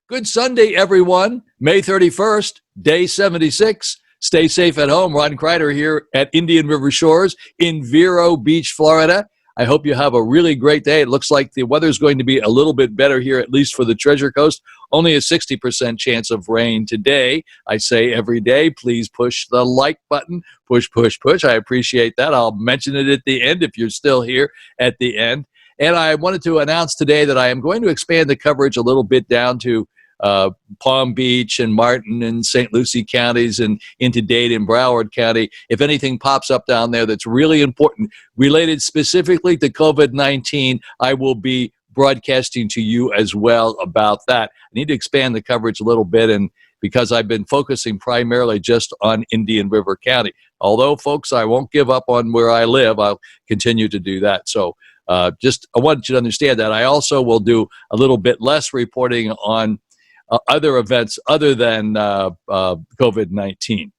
Good Sunday, everyone. May 31st, day 76. Stay safe at home. Ron Crider here at Indian River Shores in Vero Beach, Florida. I hope you have a really great day. It looks like the weather's going to be a little bit better here, at least for the Treasure Coast. Only a 60% chance of rain today. I say every day, please push the like button. Push, push, push. I appreciate that. I'll mention it at the end if you're still here at the end. And I wanted to announce today that I am going to expand the coverage a little bit down to Palm Beach and Martin and St. Lucie counties and into Dade and Broward County. If anything pops up down there that's really important, related specifically to COVID-19, I will be broadcasting to you as well about that. I need to expand the coverage a little bit, and because I've been focusing primarily just on Indian River County. Although, folks, I won't give up on where I live. I'll continue to do that. So I want you to understand that. I also will do a little bit less reporting on other events other than COVID-19.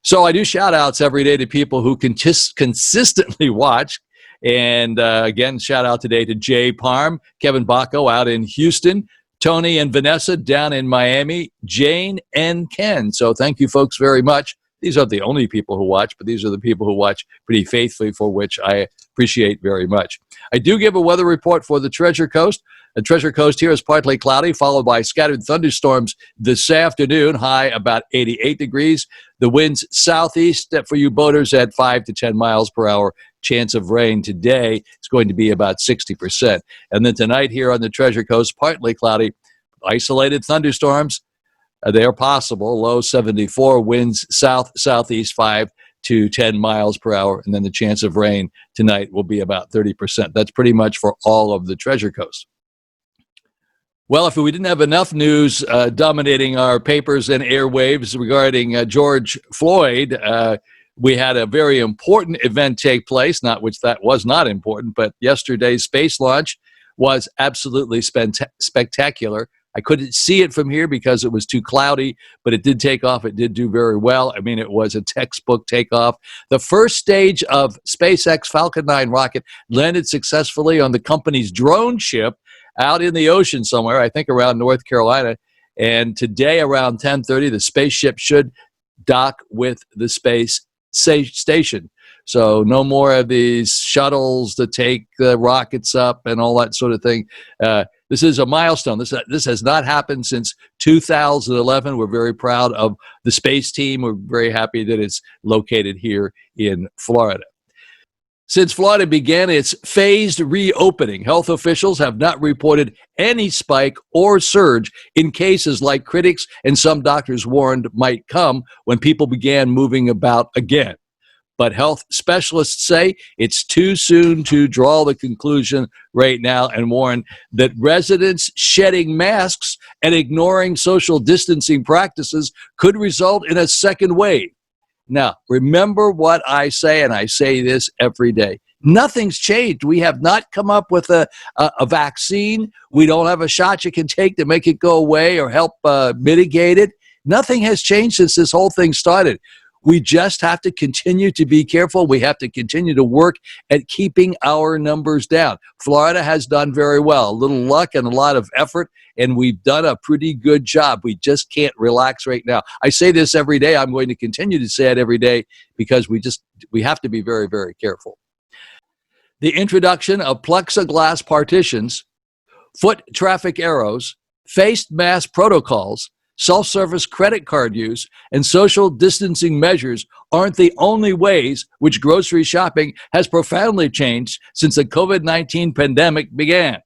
So I do shout outs every day to people who can just consistently watch. And again, shout out today to Jay Parm, Kevin Bakko out in Houston, Tony and Vanessa down in Miami, Jane and Ken. So thank you folks very much. These aren't the only people who watch, but these are the people who watch pretty faithfully, for which I appreciate very much. I do give a weather report for the Treasure Coast. The Treasure Coast here is partly cloudy, followed by scattered thunderstorms this afternoon, high about 88 degrees. The winds southeast for you boaters at 5 to 10 miles per hour. Chance of rain today is going to be about 60%. And then tonight here on the Treasure Coast, partly cloudy, isolated thunderstorms. They are possible, low 74, winds southeast 5 to 10 miles per hour, and then the chance of rain tonight will be about 30%. That's pretty much for all of the Treasure Coast. Well, if we didn't have enough news dominating our papers and airwaves regarding George Floyd, we had a very important event take place, that was not important, but yesterday's space launch was absolutely spectacular. I couldn't see it from here because it was too cloudy, but it did take off. It did do very well. I mean, it was a textbook takeoff. The first stage of SpaceX Falcon 9 rocket landed successfully on the company's drone ship out in the ocean somewhere, I think around North Carolina. And today around 10:30, the spaceship should dock with the space station. So no more of these shuttles to take the rockets up and all that sort of thing. This is a milestone. This has not happened since 2011. We're very proud of the space team. We're very happy that it's located here in Florida. Since Florida began its phased reopening, health officials have not reported any spike or surge in cases like critics and some doctors warned might come when people began moving about again. But health specialists say it's too soon to draw the conclusion right now and warn that residents shedding masks and ignoring social distancing practices could result in a second wave. Now, remember what I say, and I say this every day. Nothing's changed. We have not come up with a vaccine. We don't have a shot you can take to make it go away or help mitigate it. Nothing has changed since this whole thing started. We just have to continue to be careful. We have to continue to work at keeping our numbers down. Florida has done very well. A little luck and a lot of effort, and we've done a pretty good job. We just can't relax right now. I say this every day. I'm going to continue to say it every day because we have to be very, very careful. The introduction of plexiglass partitions, foot traffic arrows, face mask protocols, self-service credit card use, and social distancing measures aren't the only ways which grocery shopping has profoundly changed since the COVID-19 pandemic began.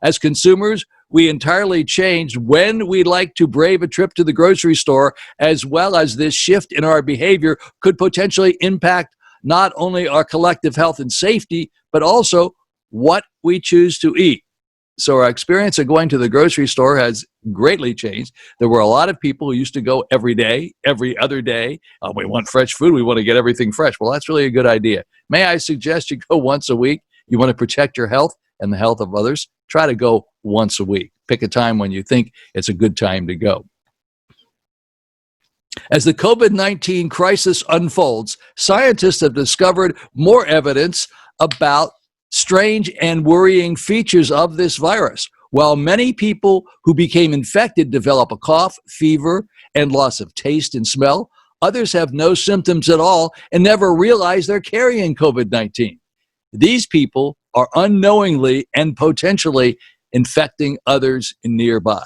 As consumers, we entirely changed when we like to brave a trip to the grocery store, as well as this shift in our behavior could potentially impact not only our collective health and safety, but also what we choose to eat. So our experience of going to the grocery store has greatly changed. There were a lot of people who used to go every day, every other day. We want fresh food. We want to get everything fresh. Well, that's really a good idea. May I suggest you go once a week? You want to protect your health and the health of others? Try to go once a week. Pick a time when you think it's a good time to go. As the COVID-19 crisis unfolds, scientists have discovered more evidence about strange and worrying features of this virus. While many people who became infected develop a cough, fever, and loss of taste and smell, others have no symptoms at all and never realize they're carrying COVID-19. These people are unknowingly and potentially infecting others nearby.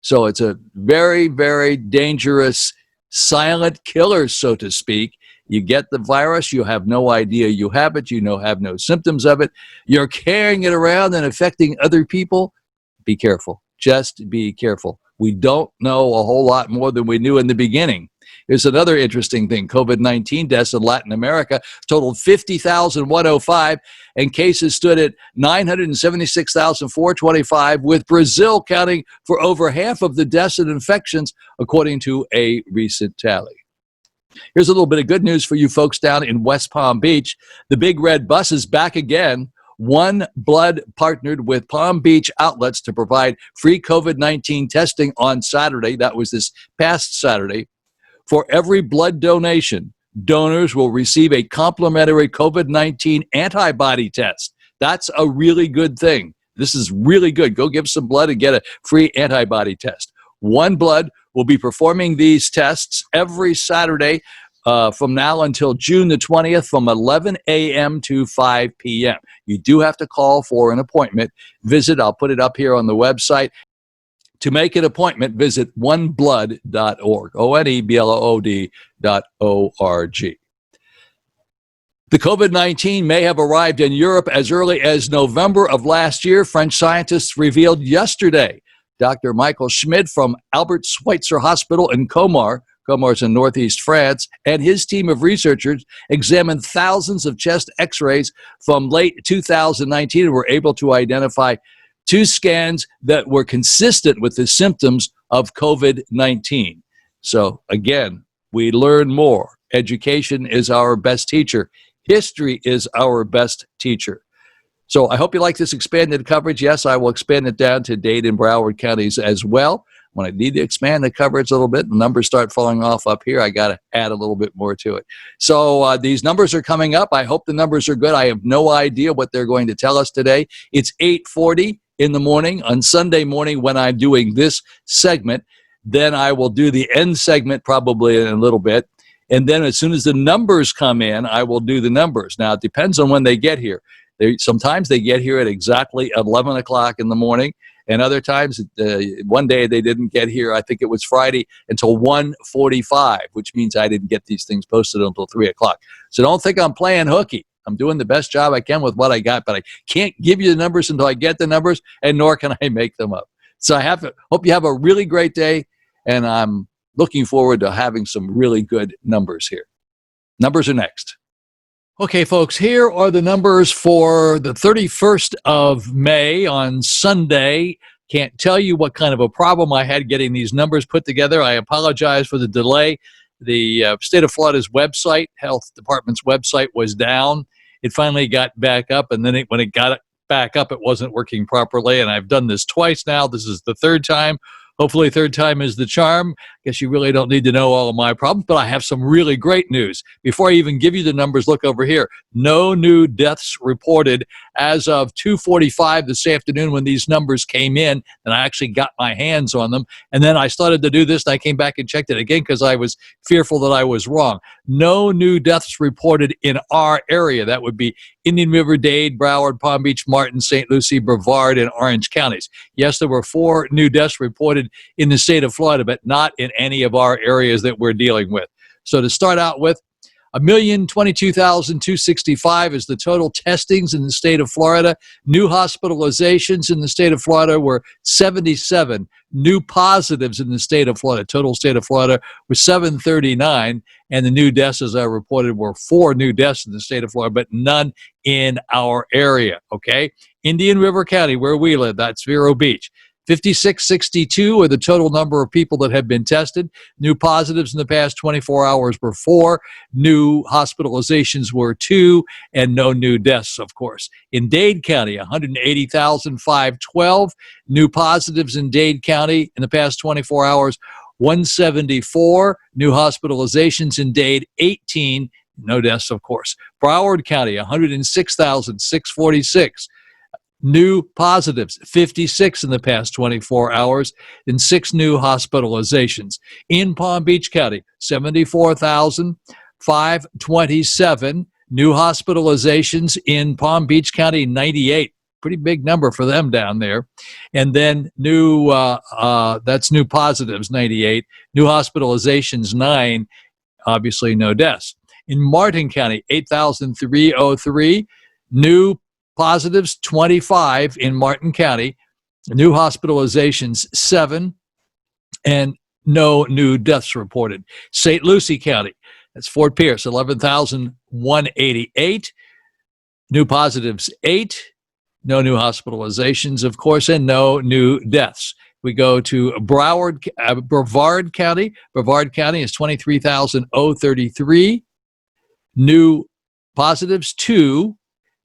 So it's a very, very dangerous silent killer, so to speak. You get the virus, you have no idea you have it, have no symptoms of it. You're carrying it around and affecting other people. Be careful. Just be careful. We don't know a whole lot more than we knew in the beginning. Here's another interesting thing. COVID-19 deaths in Latin America totaled 50,105, and cases stood at 976,425, with Brazil counting for over half of the deaths and infections, according to a recent tally. Here's a little bit of good news for you folks down in West Palm Beach. The Big Red Bus is back again. One Blood partnered with Palm Beach outlets to provide free COVID-19 testing on Saturday. That was this past Saturday. For every blood donation, donors will receive a complimentary COVID-19 antibody test. That's a really good thing. This is really good. Go give some blood and get a free antibody test. One Blood will be performing these tests every Saturday from now until June the 20th from 11 a.m. to 5 p.m. You do have to call for an appointment. I'll put it up here on the website. To make an appointment, visit oneblood.org, ONEBLOOD.org. The COVID-19 may have arrived in Europe as early as November of last year, French scientists revealed yesterday. Dr. Michael Schmid from Albert Schweitzer Hospital in Comar's in northeast France, and his team of researchers examined thousands of chest x-rays from late 2019 and were able to identify 2 scans that were consistent with the symptoms of COVID-19. So again, we learn more. Education is our best teacher. History is our best teacher. So I hope you like this expanded coverage. Yes, I will expand it down to Dade and Broward counties as well. When I need to expand the coverage a little bit, the numbers start falling off up here, I got to add a little bit more to it. So these numbers are coming up. I hope the numbers are good. I have no idea what they're going to tell us today. It's 8:40 in the morning on Sunday morning when I'm doing this segment. Then I will do the end segment probably in a little bit. And then as soon as the numbers come in, I will do the numbers. Now, it depends on when they get here. Sometimes they get here at exactly 11 o'clock in the morning. And other times, one day they didn't get here, I think it was Friday, until 1:45, which means I didn't get these things posted until 3 o'clock. So don't think I'm playing hooky. I'm doing the best job I can with what I got, but I can't give you the numbers until I get the numbers, and nor can I make them up. So hope you have a really great day, and I'm looking forward to having some really good numbers here. Numbers are next. Okay, folks, here are the numbers for the 31st of May on Sunday. Can't tell you what kind of a problem I had getting these numbers put together. I apologize for the delay. The state of Florida's website, health department's website, was down. It finally got back up, and then when it got back up, it wasn't working properly, and I've done this twice now. This is the third time. Hopefully third time is the charm. Guess you really don't need to know all of my problems, but I have some really great news. Before I even give you the numbers, look over here. No new deaths reported as of 2:45 this afternoon when these numbers came in, and I actually got my hands on them. And then I started to do this, and I came back and checked it again because I was fearful that I was wrong. No new deaths reported in our area. That would be Indian River, Dade, Broward, Palm Beach, Martin, St. Lucie, Brevard, and Orange counties. Yes, there were 4 new deaths reported in the state of Florida, but not in any of our areas that we're dealing with. So to start out with, 1,022,265 is the total testings in the state of Florida. New hospitalizations in the state of Florida were 77. New positives in the state of Florida, total state of Florida, was 739. And the new deaths, as I reported, were 4 new deaths in the state of Florida, but none in our area, okay? Indian River County, where we live, that's Vero Beach. 5662 are the total number of people that have been tested. New positives in the past 24 hours were 4. New hospitalizations were 2, and no new deaths, of course. In Dade County, 180,512. New positives in Dade County in the past 24 hours, 174. New hospitalizations in Dade, 18. No deaths, of course. Broward County, 106,646. new positives, 56 in the past 24 hours, and 6 new hospitalizations. In Palm Beach County, 74,527 new hospitalizations. In Palm Beach County, 98. Pretty big number for them down there. And then that's new positives, 98. New hospitalizations, 9. Obviously, no deaths. In Martin County, 8,303. New positives, 25 in Martin County. New hospitalizations, 7. And no new deaths reported. St. Lucie County, that's Fort Pierce, 11,188. New positives, 8. No new hospitalizations, of course, and no new deaths. We go to Brevard County. Brevard County is 23,033. New positives, 2.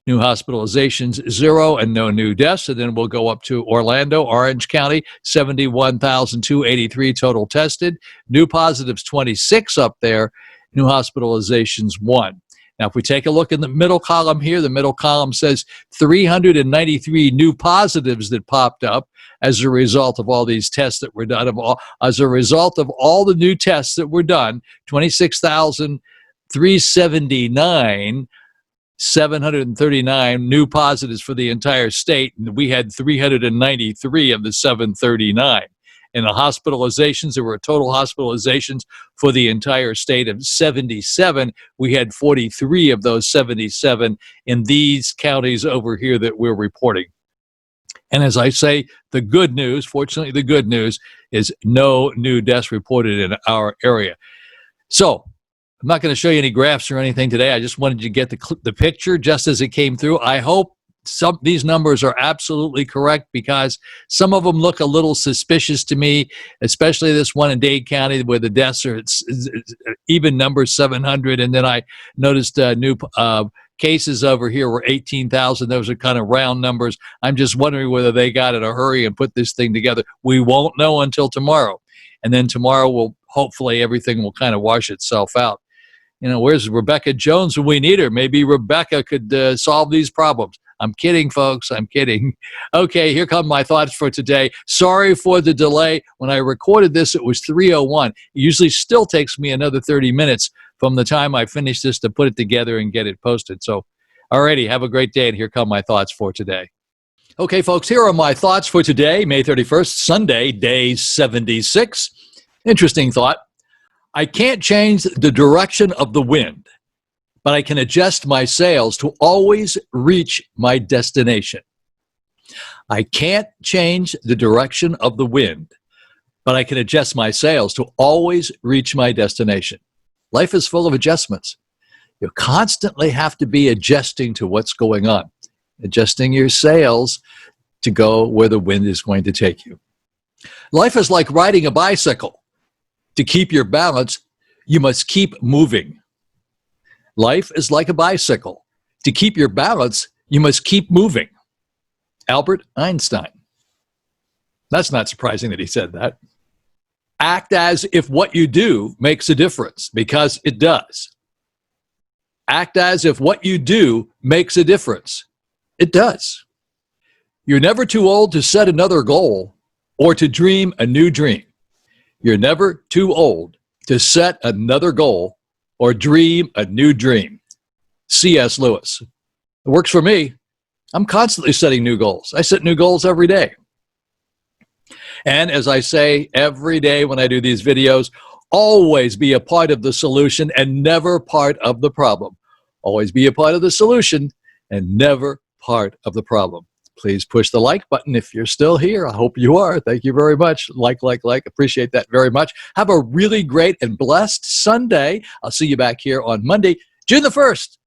New hospitalizations, 0, and no new deaths. And then we'll go up to Orlando, Orange County, 71,283 total tested. New positives, 26 up there. New hospitalizations, 1. Now, if we take a look in the middle column here, the middle column says 393 new positives that popped up as a result of all these tests that were done. As a result of all the new tests that were done, 26,379, 739 new positives for the entire state, and we had 393 of the 739. And the hospitalizations, there were total hospitalizations for the entire state of 77. We had 43 of those 77 in these counties over here that we're reporting. And as I say, the good news, fortunately the good news, is no new deaths reported in our area. So I'm not going to show you any graphs or anything today. I just wanted you to get the picture just as it came through. I hope these numbers are absolutely correct, because some of them look a little suspicious to me, especially this one in Dade County where the deaths are even numbers, 700. And then I noticed new cases over here were 18,000. Those are kind of round numbers. I'm just wondering whether they got in a hurry and put this thing together. We won't know until tomorrow. And then tomorrow, hopefully everything will kind of wash itself out. You know, where's Rebecca Jones when we need her? Maybe Rebecca could solve these problems. I'm kidding, folks. I'm kidding. Okay, here come my thoughts for today. Sorry for the delay. When I recorded this, it was 3:01. It usually still takes me another 30 minutes from the time I finish this to put it together and get it posted. So, alrighty, have a great day, and here come my thoughts for today. Okay, folks, here are my thoughts for today, May 31st, Sunday, day 76. Interesting thought. I can't change the direction of the wind, but I can adjust my sails to always reach my destination. I can't change the direction of the wind, but I can adjust my sails to always reach my destination. Life is full of adjustments. You constantly have to be adjusting to what's going on, adjusting your sails to go where the wind is going to take you. Life is like riding a bicycle. To keep your balance, you must keep moving. Life is like a bicycle. To keep your balance, you must keep moving. Albert Einstein. That's not surprising that he said that. Act as if what you do makes a difference, because it does. Act as if what you do makes a difference. It does. You're never too old to set another goal or to dream a new dream. You're never too old to set another goal or dream a new dream. C.S. Lewis. It works for me. I'm constantly setting new goals. I set new goals every day. And as I say every day when I do these videos, always be a part of the solution and never part of the problem. Always be a part of the solution and never part of the problem. Please push the like button if you're still here. I hope you are. Thank you very much. Like. Appreciate that very much. Have a really great and blessed Sunday. I'll see you back here on Monday, June the 1st.